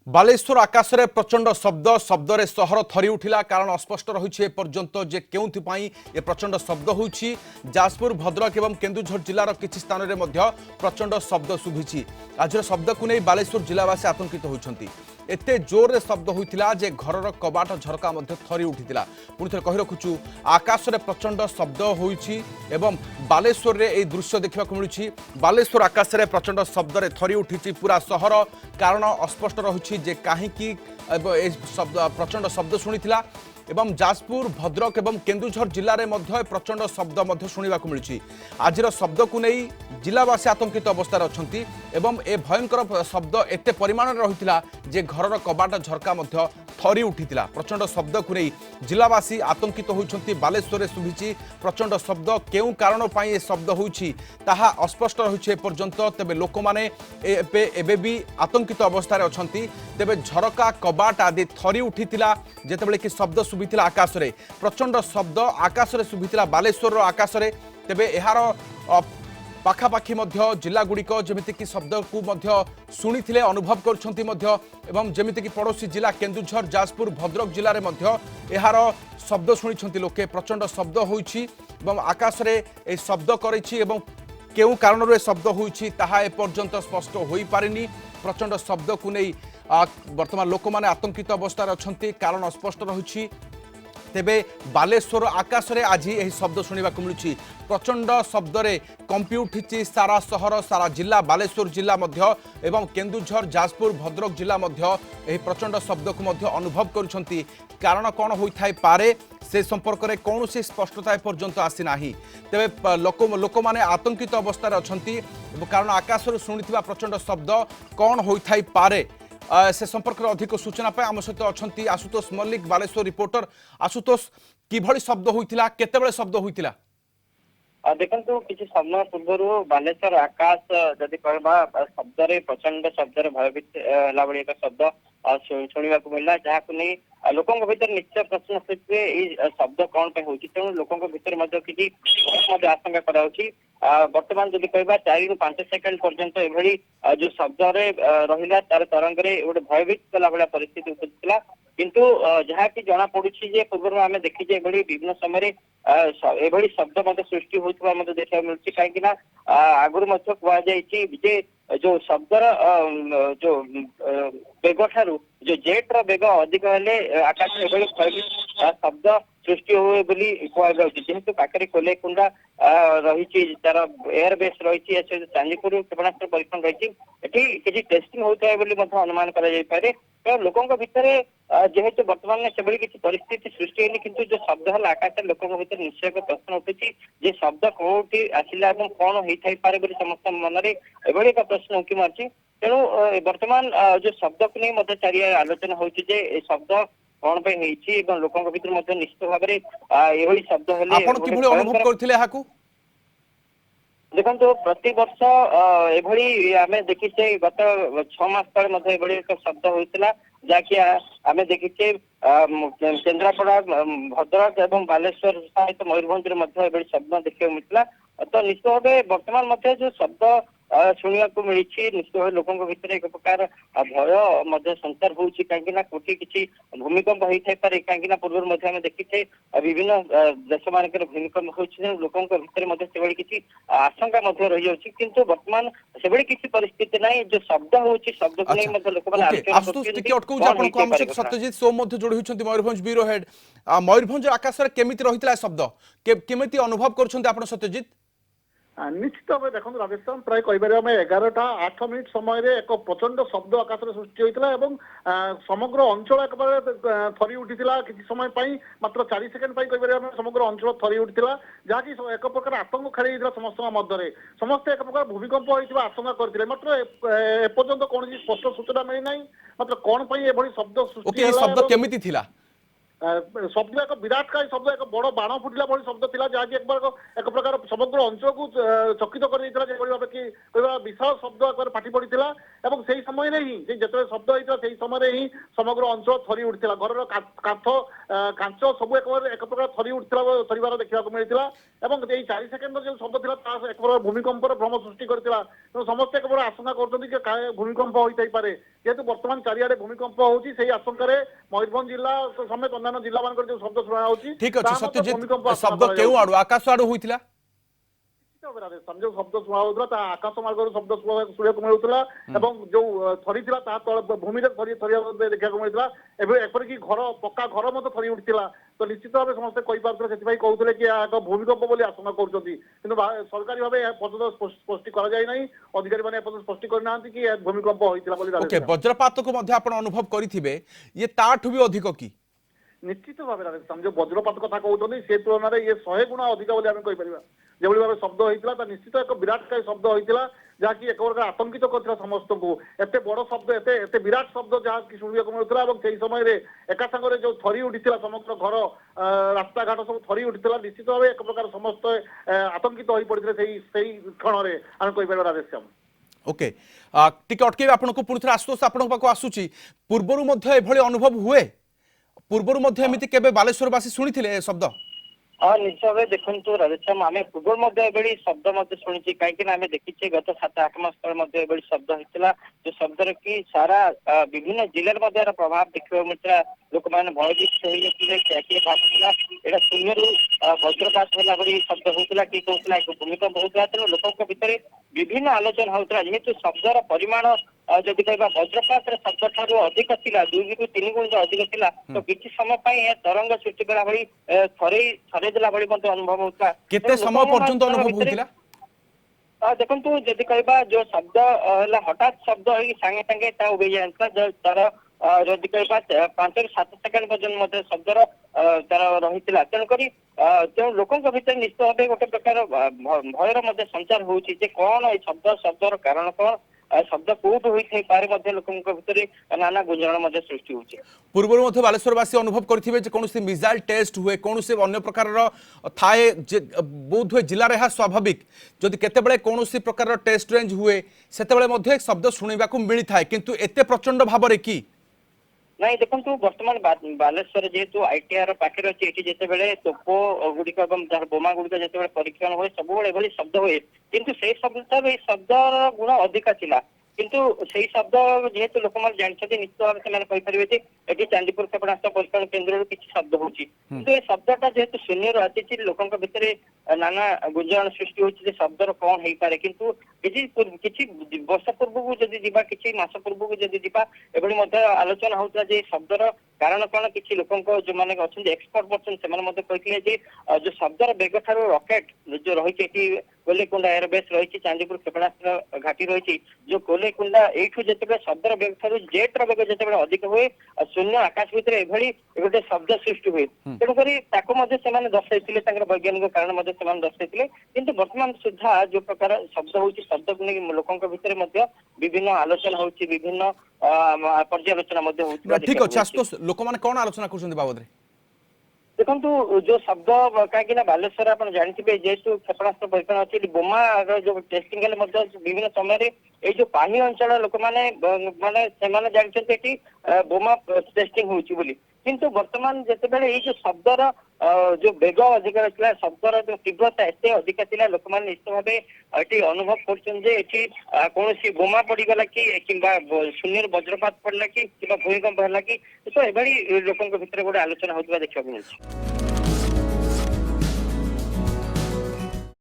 बालेश्वर आकाश में प्रचंड शब्द शब्दरे सहर थरी उठिला कारण अस्पष्ट रही एपर्यंत जे केउथिपाई ए प्रचंड शब्द होउछि। जाजपुर भद्रक एवं केन्दुझर जिलार किछि स्थान में प्रचंड शब्द शुभिछि। आज शब्द को नहीं बालेश्वर जिलावासी आतंकित होइछन्ति। एते जोर रे शब्द होइतिला जे घरर कबाट झरका मध्य थरी उठितिला। पुणी थे कहि रखुछु आकाश में प्रचंड शब्द होइछि एवं बालेश्वर रे ए दृश्य देखा मिलुछि। बालेश्वर आकाश में प्रचंड शब्द रे थरी उठिछि पूरा सहर कारण अस्पष्ट रही जे कहीं शब्द प्रचंड शब्द शुणिथिला एवं जाजपुर भद्रक एवं केन्दुझर जिले में प्रचंड शब्द शुणा मिली। आज शब्द को नहीं जिलावासी आतंकित अवस्था अच्छा एवं ए भयंकर शब्द एत परिमाण रही जे घरर कबाट झरका थरी उठिला। प्रचंड शब्द को नहीं जिलावासी आतंकित होती। बालेश्वर शुभिची प्रचंड शब्द केउ कारण ए शब्द होइछि ताहा अस्पष्ट रही एपर्यंत। तेबे लोक माने एबे भी आतंकित अवस्था अच्छी। तेबे झरका कबाट आदि थरी उठिला जेतेबेले कि शब्द शुभिथिला आकाश रे प्रचंड शब्द आकाश रे शुभिथिला बालेश्वर आकाश रे। तेबे एहार पाखापाखि जिला गुड़िक जमीक शब्द को शुणी अनुभव कर जमीक पड़ोशी जिला केन्दुझर जाजपुर भद्रक जिले में यार शब्द शुणी लोके। प्रचंड शब्द होइछि आकाश रे ए शब्द करिछि एवं केउ कारण रे शब्द होइछि ताहा एपर्यंत स्पष्ट होई पारिनी। प्रचंड शब्द को नहीं वर्तमान लोक माने आतंकित अवस्था अच्छा कारण अस्पष्ट रही। तेबे बालेश्वर आकाश रे आज यही शब्द शुणा मिलुछि। प्रचंड शब्द रे कंपी उठी सारा सहर सारा जिला बालेश्वर जिला मध्य एवं केन्दुझर जाजपुर भद्रक जिला मध्य यही प्रचंड शब्द को अनुभव करुछंती। कारण कौन होइथाय पारे से संपर्क में कौन सी स्पष्टता एपर्यंत आसीना। तेबे लोक माने आतंकित अवस्था अच्छी कारण आकाश शुणुवा प्रचंड शब्द कौन होइथाय पारे से संपर्क में अधिक सूचना आम सहित अच्छा आशुतोष मल्लिक बालेश्वर रिपोर्टर। आशुतोष किभली शब्द होइतिला केतेबेले शब्द होइतिला? देखो किसी समय पूर्व बालेश्वर आकाश जदि कहवा शब्द प्रचंड शब्द भयभीत एक शब्द शुणा मिलला जहाँ नहीं लोकों भीतर निश्चय प्रश्न सृष्टि शब्द कौन पे होती तेणु लोकों भीतर किसी आशंका कराउछि। वर्तमान जदि कहवा 4 ରୁ 5 सेकेंड पर्यंत एभली जो शब्द रहिला तार तरंग रे गोटे भयभीत कला भाया परिस्थिति उपजिला। किंतु जहाँ कि जना पड़ुछि जे पूर्व आम देखिजे विभिन्न समय एभली शब्द सृष्टि होता देखा मिलूँ कहीं आगुरी कहुई जो शब्दर जो बेग ठारू जो जेट रो बेग अधिक हेले आकाश एभली शब्द सृष्टि हुए बोली कहुई। जेहेतु पाखे कोलेकुंडा रही तार एयरबेस रही चांदीपुर क्षेपणास्त्र परीक्षण रही किसी टेस्टिंग होता है बोली अनुमान करे। तो लोकों भितर जेहेतु वर्तमान से किसी परिस्थिति सृष्टि होनी किंतु जो शब्द है आकाश लोकों भीतर निश्चय प्रश्न उठी जे शब्द कौटी आसला कौन होता पारे समस्त मन में एभली एक प्रश्न उंकी मार्ची। तेणु वर्तमान जो शब्द को नहीं चारिया आलोचना होती शब्द कौन पे लोकों भीतर निश्चित भाव में शब्द हेले देखो प्रति वर्ष एभली आमे देखिचे गत 6 मास तले एक शब्द होता जहाँकि आमे देखिचे केन्द्रापड़ा भद्रक एवं बालेश्वर सहित मयूरभंज शब्द देखा मिलता। तो निश्चित भाव वर्तमान जो शब्द शुणा मिली निश्चित भाव लोकों भीतर एक प्रकार भय संचार होती कहीं कोटि किसी भूमिकंप होता है कहीं पूर्व देखीचे विभिन्न देश मान भूमिकंप हो लोकों भीतर से किसी आशंका रही जाऊँगी किंतु वर्तमान से किसी परिस्थिति ना जो शब्द होती शब्द को नहीं लोक सत्यजित सोम जोड़ी होती मयूरभंज ब्यूरो हेड मयूरभंज आकाश केमी रही शब्द केमी अनुभव कर सत्यजित? निश्चित भाव देखो राजेश प्राय कहीपर आम 11:08 समय एक प्रचंड शब्द आकाश में सृष्टि होता समग्र अंचल एक थरी उठीला किसी समय मात्र 4 सेकेंड कहीपर समग्र अंचल थरी उठीला जहाँकि एक प्रकार आतंक खेल समस्त मध्य समस्त एक प्रकार भूमिकंप होता आशंका करते मात्र एपर्यंत कौन स्पष्ट सूचना मिलना मात्र कौन शब्द सृष्टि शब्द केमिति थिला? ଶବ୍ଦ ଏକ ବିରାଟକାୟ ଶବ୍ଦ, ଏକ ବଡ ବାଣ ଫୁଟିଲା ଭଳି ଶବ୍ଦ ଥିଲା, ଯାହାକି ଏକ ପ୍ରକାର ସମଗ୍ର ଅଞ୍ଚଳକୁ ଚକିତ କରିଦେଇଥିଲା। ଯେଭଳି ଭାବେ କି କହିବା ବିଶାଳ ଶବ୍ଦ ଏକବାର ଫାଟି ପଡିଥିଲା ଏବଂ ସେଇ ସମୟରେ ହିଁ ଯେତେବେଳେ ଶବ୍ଦ ହେଇଥିଲା ସେଇ ସମୟରେ ହିଁ ସମଗ୍ର ଅଞ୍ଚଳ ଥରି ଉଠିଥିଲା। ଘରର କାନ୍ଥ କାଞ୍ଚ ସବୁ ଏକ ପ୍ରକାର ଥରିବାର ଦେଖିବାକୁ ମିଳିଥିଲା ଏବଂ ଏଇ 4 ସେକେଣ୍ଡର ଯୋଉ ଶବ୍ଦ ଥିଲା ତା ଏକ ପ୍ରକାର ଭୂମିକମ୍ପର ଭ୍ରମ ସୃଷ୍ଟି କରିଥିଲା। ତେଣୁ ସମସ୍ତେ ଏକ ପ୍ରକାର ଆଶଙ୍କା କରୁଛନ୍ତି ଯେ ଭୂମିକମ୍ପ ହୋଇଥାଇପାରେ। ଯେହେତୁ ବର୍ତ୍ତମାନ ଚାରିଆଡେ ଭୂମିକମ୍ପ ହଉଛି, ସେଇ ଆଶଙ୍କାରେ ମୟୂରଭଞ୍ଜ ଜିଲ୍ଲା ସମେତ ଅନ୍ୟାନ୍ୟ ଜିଲ୍ଲା ମାନଙ୍କର ଯୋଉ ଶବ୍ଦ ଶୁଣା ଯାଉଛି ଠିକ ଅଛି ତାହା ମଧ୍ୟ ସତ୍ୟଜିତ, ଭୂମିକମ୍ପ ଶବ୍ଦ କେଉଁ ଆଡୁ ଆକାଶ ଆଡୁ ହୋଇଥିଲା? ଯୋଉ ଶବ୍ଦ ଶୁଣା ଯାଉଥିଲା ତାହା ଆକାଶ ମାର୍ଗରୁ ଶବ୍ଦ ଶୁଣିବାକୁ ମିଳୁଥିଲା ଏବଂ ଯୋଉ ଥରିଥିଲା ତାହା ତଳ ଭୂମିରେ ଥରିବା ଦେଖିବାକୁ ମିଳିଥିଲା। ଏବେ ଏପରିକି ପକ୍କା ଘର ମଧ୍ୟ ଥରି ଉଠିଥିଲା। ତ ନିଶ୍ଚିତ ଭାବେ ସମସ୍ତେ କହିପାରୁଥିଲେ, ସେଥିପାଇଁ କହୁଥିଲେ କି ଏହା ଏକ ଭୂମିକମ୍ପ ବୋଲି ଆଶଙ୍କା କରୁଛନ୍ତି, କିନ୍ତୁ ସରକାରୀ ଭାବେ ଏହା ପର୍ଯ୍ୟନ୍ତ ସ୍ପଷ୍ଟି କରାଯାଇ ନାହିଁ। ଅଧିକାରୀ ମାନେ ଏପର୍ଯ୍ୟନ୍ତ ସ୍ପଷ୍ଟି କରିନାହାନ୍ତି କି ଏହା ଭୂମିକମ୍ପ ହୋଇଥିଲା ବୋଲି। ଓକେ, ବଜ୍ରପାତକୁ ମଧ୍ୟ ଆପଣ ଅନୁଭବ କରିଥିବେ, ଇଏ ତାଠୁ ବି ଅଧିକ କି? ନିଶ୍ଚିତ ଭାବେ ଯୋଉ ବଜ୍ରପାତ କଥା କହୁଛନ୍ତି ସେ ତୁଳନାରେ ଇଏ 100 ଗୁଣା ଅଧିକ ବୋଲି ଆମେ କହିପାରିବା। ଯେଭଳି ଭାବେ ଶବ୍ଦ ହେଇଥିଲା ତା ନିଶ୍ଚିତ ଏକ ବିରାଟକାୟ ଶବ୍ଦ ହେଇଥିଲା, ଯାହାକି ଏକ ପ୍ରକାର ଆତଙ୍କିତ କରିଥିଲା ସମସ୍ତଙ୍କୁ। ଏତେ ବଡ ଶବ୍ଦ, ଏତେ ବିରାଟ ଶବ୍ଦ ଯାହାକି ଶୁଣିବାକୁ ମିଳୁଥିଲା ଏବଂ ସେଇ ସମୟରେ ଏକା ସାଙ୍ଗରେ ଯୋଉ ଥରି ଉଠିଥିଲା ସମଗ୍ର ଘର ରାସ୍ତାଘାଟ ସବୁ ଥରି ଉଠିଥିଲା। ନିଶ୍ଚିତ ଭାବେ ଏକ ପ୍ରକାର ସମସ୍ତେ ଆତଙ୍କିତ ହୋଇ ପଡିଥିଲେ ସେଇ କ୍ଷଣରେ ଆମେ କହିପାରିବା ରାଧେଶ୍ୟାମ। ଓକେ, ଟିକେ ଅଟକେଇବେ ଆପଣଙ୍କୁ, ପୁଣି ଥରେ ଆଶୁତୋଷ ଆପଣଙ୍କ ପାଖକୁ ଆସୁଛି। ପୂର୍ବରୁ ମଧ୍ୟ ଏଭଳି ଅନୁଭବ ହୁଏ? ପୂର୍ବରୁ ମଧ୍ୟ ଏମିତି କେବେ ବାଲେଶ୍ୱରବାସୀ ଶୁଣିଥିଲେ ଏ ଶବ୍ଦ? ନିଶ୍ଚୟ ଭାବେ ଦେଖନ୍ତୁ ରାଧେଶ୍ୟାମ, ଆମେ ପୂର୍ବରୁ ମଧ୍ୟ ଏଭଳି ଶବ୍ଦ ମଧ୍ୟ ଶୁଣିଛି, କାହିଁକି ନା ଆମେ ଦେଖିଛେ ଗତ 7-8 ମାସ ତଳେ ମଧ୍ୟ ଏଭଳି ଶବ୍ଦ ହେଇଥିଲା। ଯୋଉ ଶବ୍ଦରେ କି ସାରା ବିଭିନ୍ନ ଜିଲ୍ଲାରେ ମଧ୍ୟ ଏହାର ପ୍ରଭାବ ଦେଖିବାକୁ ମିଳିଥିଲା। ଲୋକମାନେ ଭୟଭୀତ ହୋଇଯାଇଥିଲେ, କିଏ ଭାବୁଥିଲା ଏଇଟା ଶୂନ୍ୟରୁ ବଜ୍ରପାତ ହେଲା ଭଳି ଶବ୍ଦ ହଉଥିଲା, କିଏ କହୁଥିଲା ଏକ ଭୂମିକମ୍ପ ହଉଥିଲା। ତେଣୁ ଲୋକଙ୍କ ଭିତରେ ବିଭିନ୍ନ ଆଲୋଚନା ହଉଥିଲା। ଯେହେତୁ ଶବ୍ଦର ପରିମାଣ ଯଦି କହିବା ବଜ୍ରପାତର ଶବ୍ଦ ଠାରୁ ଅଧିକ ଥିଲା, 2 ରୁ 3 ଗୁଣ ଅଧିକ ଥିଲା, ତ କିଛି ସମୟ ପାଇଁ ଏହା ତରଙ୍ଗ ସୃଷ୍ଟି କଲା ଭଳି ଥରେଇ ଦେଲା ଭଳି ମଧ୍ୟ ଅନୁଭବ ହଉଥିଲା। କେତେ ସମୟ ପର୍ଯ୍ୟନ୍ତ ଅନୁଭବ ହୋଇଥିଲା? ଦେଖନ୍ତୁ ଯଦି କହିବା ଯୋଉ ଶବ୍ଦ ହେଲା ହଠାତ୍ ଶବ୍ଦ ହେଇ ସାଙ୍ଗେ ସାଙ୍ଗେ ତା ଉଭେଇ ଯାଇଥିଲା। ତାର ଯଦି କହିବା 5 ରୁ 7 ସେକେଣ୍ଡ ପର୍ଯ୍ୟନ୍ତ ମଧ୍ୟ ଶବ୍ଦର ତାର ରହିଥିଲା। ତେଣୁକରି ତେଣୁ ଲୋକଙ୍କ ଭିତରେ ନିଶ୍ଚିତ ଭାବେ ଗୋଟେ ପ୍ରକାର ଭୟର ମଧ୍ୟ ସଞ୍ଚାର ହଉଛି ଯେ କଣ ଏଇ ଶବ୍ଦର କାରଣ କଣ, ଶବ୍ଦ କୋଉଠୁ ହୋଇଥାଇପାରେ, ମଧ୍ୟ ଲୋକଙ୍କ ଭିତରେ ନାନା ଗୁଞ୍ଜରଣ ମଧ୍ୟ ସୃଷ୍ଟି ହଉଛି। ପୂର୍ବରୁ ମଧ୍ୟ ବାଲେଶ୍ୱରବାସୀ ଅନୁଭବ କରିଥିବେ ଯେ କୌଣସି ମିସାଇଲ ଟେଷ୍ଟ ହୁଏ, କୌଣସି ଅନ୍ୟ ପ୍ରକାରର ଥାଏ, ଯେ ବୋଧ ହୁଏ ଜିଲ୍ଲାରେ ଏହା ସ୍ୱାଭାବିକ। ଯଦି କେତେବେଳେ କୌଣସି ପ୍ରକାରର ଟେଷ୍ଟ ରେଞ୍ଜ ହୁଏ ସେତେବେଳେ ମଧ୍ୟ ଶବ୍ଦ ଶୁଣିବାକୁ ମିଳିଥାଏ, କିନ୍ତୁ ଏତେ ପ୍ରଚଣ୍ଡ ଭାବରେ କି? ନାଇଁ ଦେଖନ୍ତୁ, ବର୍ତ୍ତମାନ ବାଲେଶ୍ୱର ଯେହେତୁ ITR ପାଖରେ ଅଛି, ଏଠି ଯେତେବେଳେ ତୋପ ଗୁଡିକ ଏବଂ ଯାହାର ବୋମା ଗୁଡିକ ଯେତେବେଳେ ପରୀକ୍ଷଣ ହୁଏ ସବୁବେଳେ ଏଭଳି ଶବ୍ଦ ହୁଏ, କିନ୍ତୁ ସେଇ ଶବ୍ଦର ଗୁଣ ଅଧିକା ଥିଲା। କିନ୍ତୁ ସେଇ ଶବ୍ଦ ଯେହେତୁ ଲୋକମାନେ ଜାଣିଛନ୍ତି, ନିଶ୍ଚିତ ଭାବେ ସେମାନେ କହିପାରିବେ ଯେ ଏଠି ଚାନ୍ଦିପୁର କ୍ଷେପଣାସ୍ତ୍ର ପରୀକ୍ଷଣ କେନ୍ଦ୍ରରୁ କିଛି ଶବ୍ଦ ହଉଛି। କିନ୍ତୁ ଏ ଶବ୍ଦଟା ଯେହେତୁ ଶୂନ୍ୟରୁ ଆସିଛି, ଲୋକଙ୍କ ଭିତରେ ନାନା ଗୁଞ୍ଜରଣ ସୃଷ୍ଟି ହଉଛି ଯେ ଶବ୍ଦର କଣ ହେଇପାରେ। କିନ୍ତୁ କିଛି ବର୍ଷ ପୂର୍ବକୁ ଯଦି ଯିବା, କିଛି ମାସ ପୂର୍ବକୁ ଯଦି ଯିବା, ଏଭଳି ମଧ୍ୟ ଆଲୋଚନା ହଉଥିଲା ଯେ ଶବ୍ଦର କାରଣ କଣ। କିଛି ଲୋକଙ୍କ ଯୋଉମାନେ ଅଛନ୍ତି ଏକ୍ସପର୍ଟ ପର୍ସନ ସେମାନେ ମଧ୍ୟ କହିଥିଲେ ଯେ ଯୋଉ ଶବ୍ଦର ବେଗ ଠାରୁ ରକେଟ ଯୋଉ ରହିଛି ଏଠି କୋଲେକୁଣ୍ଡା ଏୟାରବେସ୍ ରହିଛି, ଚାନ୍ଦିପୁର କ୍ଷେପଣାସ୍ତ୍ର ଘାଟି ରହିଛି, ଯୋଉ କୋଲେକୁଣ୍ଡା ଏଇଠୁ ଯେତେବେଳେ ଶବ୍ଦର ବେଗ ଠାରୁ ଜେଟ୍ ର ବେଗ ଯେତେବେଳେ ଅଧିକ ହୁଏ, ଶୂନ୍ୟ ଆକାଶ ଭିତରେ ଏଭଳି ଗୋଟେ ଶବ୍ଦ ସୃଷ୍ଟି ହୁଏ। ତେଣୁକରି ତାକୁ ମଧ୍ୟ ସେମାନେ ଦର୍ଶାଇଥିଲେ, ତାଙ୍କର ବୈଜ୍ଞାନିକ କାରଣ ମଧ୍ୟ ସେମାନେ ଦର୍ଶାଇଥିଲେ। କିନ୍ତୁ ବର୍ତ୍ତମାନ ସୁଦ୍ଧା ଯୋଉ ପ୍ରକାର ଶବ୍ଦ ହଉଛି, ଶବ୍ଦକୁ ନେଇ ଲୋକଙ୍କ ଭିତରେ ମଧ୍ୟ ବିଭିନ୍ନ ଆଲୋଚନା ହଉଛି, ବିଭିନ୍ନ ପର୍ଯ୍ୟାଲୋଚନା ମଧ୍ୟ ହଉଥିବା। ଠିକ ଅଛି ଆଶୁତୋଷ, ଲୋକମାନେ କଣ ଆଲୋଚନା କରୁଛନ୍ତି ବାବଦରେ? ଦେଖନ୍ତୁ ଯୋଉ ଶବ୍ଦ, କାହିଁକି ନା ବାଲେଶ୍ୱର ଆପଣ ଜାଣିଥିବେ ଯେହେତୁ କ୍ଷେପଣାସ୍ତ୍ର ପରୀକ୍ଷଣ ଅଛି, ବୋମାର ଯୋଉ ଟେଷ୍ଟିଂ ହେଲେ ମଧ୍ୟ ବିଭିନ୍ନ ସମୟରେ ଏଇ ଯୋଉ ପାଣି ଅଞ୍ଚଳ ଲୋକମାନେ ମାନେ ସେମାନେ ଜାଣିଛନ୍ତି ଏଠି ବୋମା ଟେଷ୍ଟିଂ ହଉଛି ବୋଲି। କିନ୍ତୁ ବର୍ତ୍ତମାନ ଯେତେବେଳେ ଏଇ ଯୋଉ ଶବ୍ଦର ଯୋଉ ବେଗ ଅଧିକା ଥିଲା, ଶବ୍ଦର ଯୋଉ ତୀବ୍ରତା ଏତେ ଅଧିକା ଥିଲା, ଲୋକମାନେ ନିଶ୍ଚିତ ଭାବେ ଏଠି ଅନୁଭବ କରୁଛନ୍ତି ଯେ ଏଠି କୌଣସି ବୋମା ପଡିଗଲା କି କିମ୍ବା ଶୂନ୍ୟରୁ ବଜ୍ରପାତ ପଡିଲା କି କିମ୍ବା ଭୂମିକମ୍ପ ହେଲା କି, ତ ଏଭଳି ଲୋକଙ୍କ ଭିତରେ ଗୋଟେ ଆଲୋଚନା ହଉଥିବା ଦେଖିବାକୁ ମିଳୁଛି।